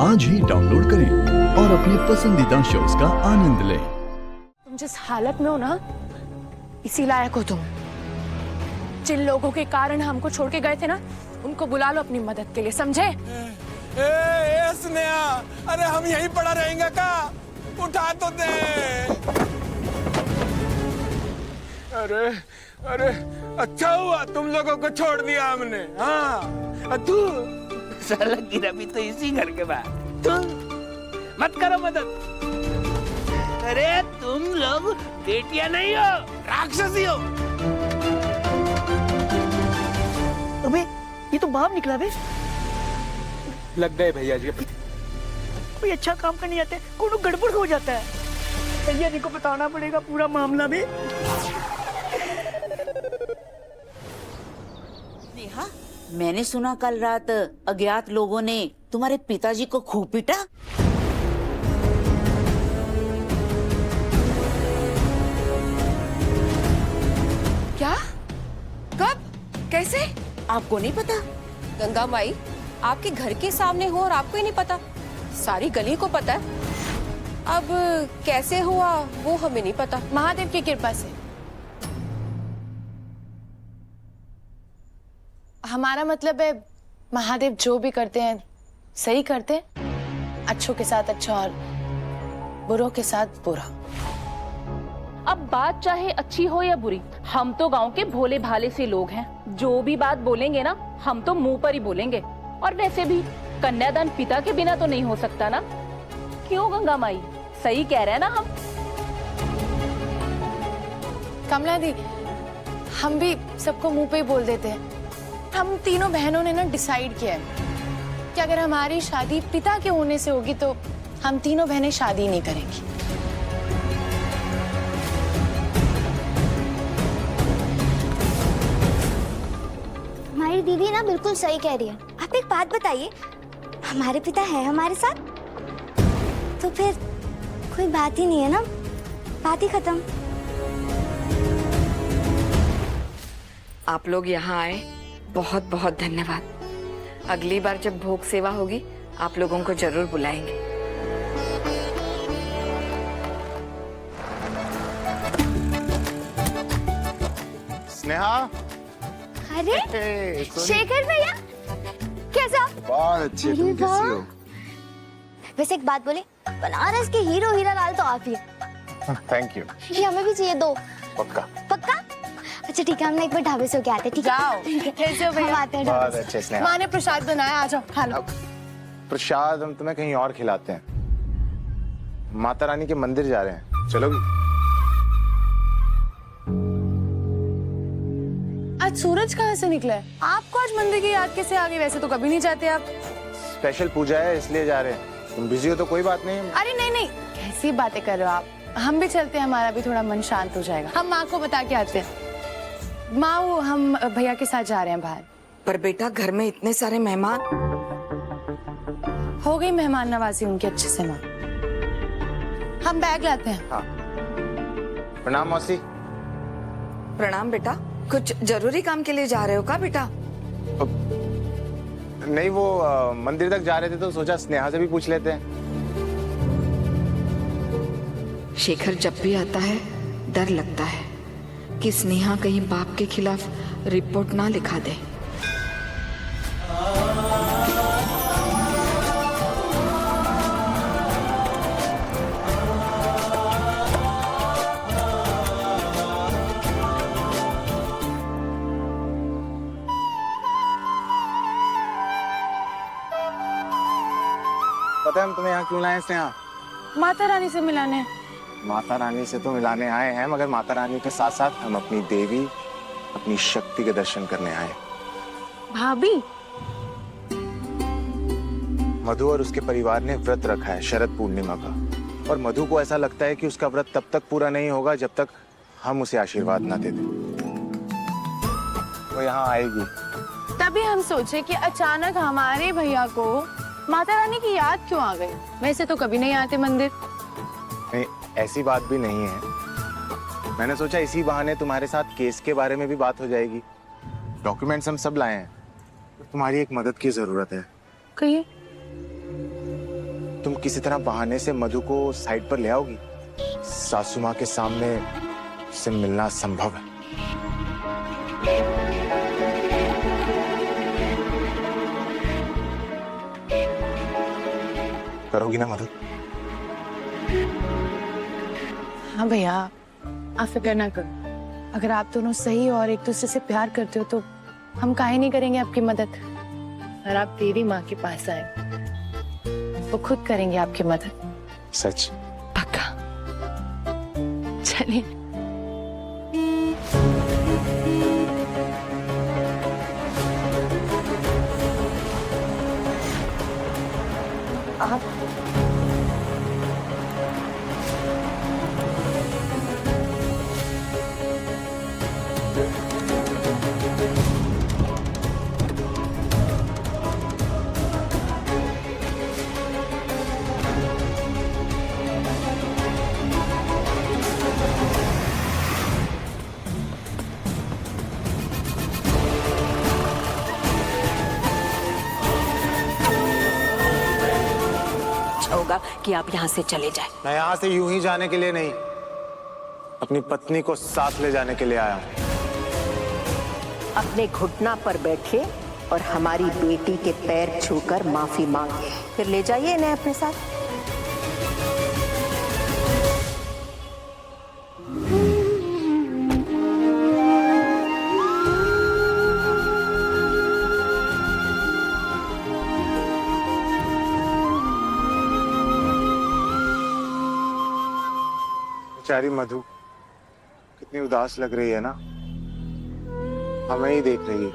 आज ही डाउनलोड करें और अपने पसंदीदा शोज का आनंद लें। तुम जिस हालत में हो ना, इसी लायक हो तुम। जिन लोगों के कारण हमको छोड़ के गए थे ना, उनको बुला लो अपनी मदद के लिए, समझे? स्नेहा, अरे हम यहीं पड़ा रहेंगे का? उठा तो दे। अरे अरे अच्छा हुआ तुम लोगों को छोड़ दिया हमने। हाँ तू साला गिरा भी तो इसी घर के बाहर। तुम मत करो मदद। अरे तुम लोग बेटियां नहीं हो, राक्षसी हो। अबे ये तो बाप निकला बे। लग गए भैया जी। कोई अच्छा काम करने जाते हैं, कोनो गड़बड़ हो जाता है। भैया जी को बताना पड़ेगा पूरा मामला भी। नेहा, मैंने सुना कल रात अज्ञात लोगों ने तुम्हारे पिताजी को खूब पीटा। क्या? कब? कैसे? आपको नहीं पता? गंगा माई, आपके घर के सामने हो और आपको ही नहीं पता? सारी गली को पता है। अब कैसे हुआ वो हमें नहीं पता। महादेव की कृपा से। हमारा मतलब है, महादेव जो भी करते हैं सही करते हैं, अच्छों के साथ अच्छा और बुरों के साथ बुरा। अब बात चाहे अच्छी हो या बुरी, हम तो गांव के भोले भाले से लोग हैं। जो भी बात बोलेंगे ना, हम तो मुंह पर ही बोलेंगे। और वैसे भी कन्यादान पिता के बिना तो नहीं हो सकता ना। क्यों गंगा माई, सही कह रहे हैं ना हम? कमला दी, हम भी सबको मुंह पे ही बोल देते हैं। हम तीनों बहनों ने ना डिसाइड किया है कि अगर हमारी शादी पिता के होने से होगी तो हम तीनों बहनें शादी नहीं करेंगी। हमारी दीदी ना बिल्कुल सही कह रही है। आप एक बात बताइए, हमारे पिता है हमारे साथ तो फिर कोई बात ही नहीं है ना, बात ही खत्म। आप लोग यहाँ आए, बहुत बहुत धन्यवाद। अगली बार जब भोग सेवा होगी आप लोगों को जरूर बुलाएंगे। स्नेहा। अरे शेखर भैया, कैसा? बहुत अच्छे, तुम कैसी हो? वैसे एक बात बोले, बनारस के हीरो हीरा लाल तो आप ही है। Thank you. ये हमें भी चाहिए दो। पक्का पक्का? अच्छा ठीक है, हम ना एक बार ढाबे से होके आते हैं। ठीक है? जाओ। कैसे हो भैया? हम आते हैं बहुत ढाबे से। अच्छे स्नेहा। माँ ने प्रसाद बनाया, आ जाओ खा लो। प्रसाद हम तुम्हें कहीं और खिलाते हैं। माता रानी के मंदिर जा रहे हैं, चलोगी? आज सूरज कहाँ से निकला है? आपको आज मंदिर की याद कैसे आ गई? वैसे तो कभी नहीं जाते आप। स्पेशल पूजा है इसलिए जा रहे हैं। तुम बिजी हो तो कोई बात नहीं। अरे नहीं नहीं, कैसी बातें कर रहे हो आप? हम भी चलते हैं, हमारा भी थोड़ा मन शांत हो जाएगा। हम माँ को बता के आते हैं। माँ, वो हम भैया के साथ जा रहे हैं बाहर। पर बेटा, घर में इतने सारे मेहमान। हो गई मेहमान नवाजी उनके अच्छे से माँ। हम बैग लाते हैं। हाँ। प्रणाम मौसी। प्रणाम बेटा। कुछ जरूरी काम के लिए जा रहे हो का बेटा? नहीं, वो मंदिर तक जा रहे थे तो सोचा स्नेहा से भी पूछ लेते हैं। शेखर जब भी आता है डर लगता है कि स्नेहा कहीं बाप के खिलाफ रिपोर्ट ना लिखा दे। पता है हम तुम्हें यहाँ क्यों लाए स्नेहा? माता रानी से मिलाने। माता रानी से तो मिलाने आए हैं, मगर माता रानी के साथ साथ हम अपनी देवी, अपनी शक्ति के दर्शन करने आए। भाभी, मधु और उसके परिवार ने व्रत रखा है शरद पूर्णिमा का, और मधु को ऐसा लगता है कि उसका व्रत तब तक पूरा नहीं होगा जब तक हम उसे आशीर्वाद ना दे दें। वो यहाँ आएगी। तभी हम सोचे कि अचानक हमारे भैया को माता रानी की याद क्यों आ गई? वैसे तो कभी नहीं आते मंदिर। नहीं, ऐसी बात भी नहीं है। मैंने सोचा इसी बहाने तुम्हारे साथ केस के बारे में भी बात हो जाएगी। डॉक्यूमेंट्स हम सब लाए हैं, तुम्हारी एक मदद की जरूरत है। कहिए। तुम किसी तरह बहाने से मधु को साइड पर ले आओगी। सासू माँ के सामने से मिलना संभव है। करोगी ना मधु? हाँ भैया, आप फिक्र ना करो। अगर आप दोनों सही और एक दूसरे से प्यार करते हो तो हम काहे नहीं करेंगे आपकी मदद। और आप तेरी माँ के पास आए, वो खुद करेंगे आपकी मदद। सच? पक्का। चलिए। आप होगा कि आप यहाँ से चले जाएं। मैं यहाँ से यूं ही जाने के लिए नहीं, अपनी पत्नी को साथ ले जाने के लिए आया हूँ। अपने घुटना पर बैठे और हमारी बेटी के पैर छूकर माफी मांगे, फिर ले जाइए इन्हें अपने साथ। बेचारी मधु कितनी उदास लग रही है ना, हमें ही देख रही है।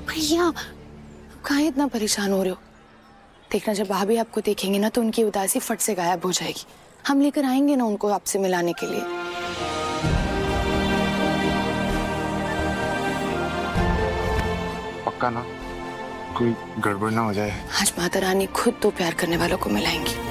भैया, काहे इतना परेशान हो रहे हो? देखना, जब भाभी आपको देखेंगे ना तो उनकी उदासी फट से गायब हो जाएगी। हम लेकर आएंगे ना उनको आपसे मिलाने के लिए। पक्का ना? कोई गड़बड़ ना हो जाए? आज माता रानी खुद दो प्यार करने वालों को मिलाएंगी।